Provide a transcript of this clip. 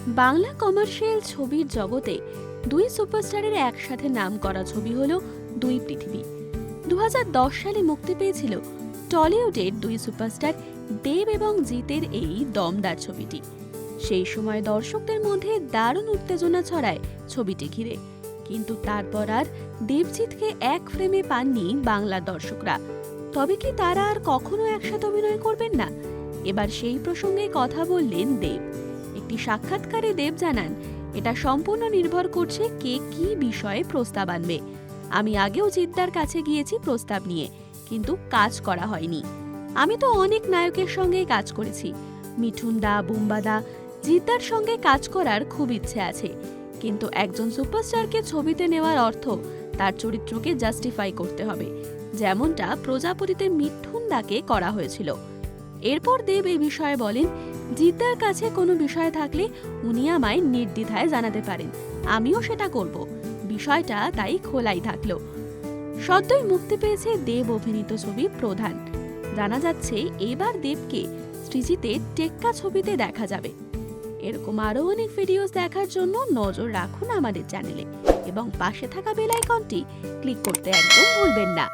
Bangla commercial ছবির জগতে দুই সুপারস্টারের একসাথে নাম করা ছবি হলো দুই পৃথিবী। 2010 সালে মুক্তি পেয়েছিল টলিউডের দুই সুপারস্টার দেব এবং জিতের এই দমদার ছবিটি। সেই সময় দর্শকদের মধ্যে দারুণ উত্তেজনা ছড়ায় ছবিটি ঘিরে, কিন্তু তারপর আর দেবজিৎকে এক ফ্রেমে পাননি বাংলার দর্শকরা। তবে কি তারা আর কখনো একসাথে অভিনয় করবেন না? এবার সেই প্রসঙ্গে কথা বললেন দেব। একটি সাক্ষাৎকারে দেব জানান, এটা সম্পূর্ণ নির্ভর করছে কে কি বিষয়ে প্রস্তাব আনবে। আমি আগেও জিদ্দার কাছে গিয়েছি প্রস্তাব নিয়ে, কিন্তু কাজ করা হয়নি। আমি তো অনেক নায়কের সঙ্গেই কাজ করেছি, মিঠুন দা, বুম্বা দা, জিদ্দার সঙ্গে কাজ করার খুব ইচ্ছে আছে, কিন্তু একজন সুপারস্টারকে ছবিতে নেওয়ার অর্থ তার চরিত্রকে জাস্টিফাই করতে হবে, যেমনটা প্রজাপতিতে মিঠুন দাকে করা হয়েছিল। এরপর দেব এই বিষয়ে বলেন, জিদ্দার কাছে কোনো বিষয় থাকলে উনি আমায় নির্দ্বিধায় জানাতে পারেন, আমিও সেটা করব। বিষয়টা তাই খোলাই থাকলো। সদ্যই মুক্তি পেয়েছে দেব অভিনীত ছবি প্রধান। জানা যাচ্ছে এবার দেবকে সৃজিতের টেক্কা ছবিতে দেখা যাবে। এরকম আরও অনেক ভিডিওস দেখার জন্য নজর রাখুন আমাদের চ্যানেলে এবং পাশে থাকা বেল আইকনটি ক্লিক করতে একদম ভুলবেন না।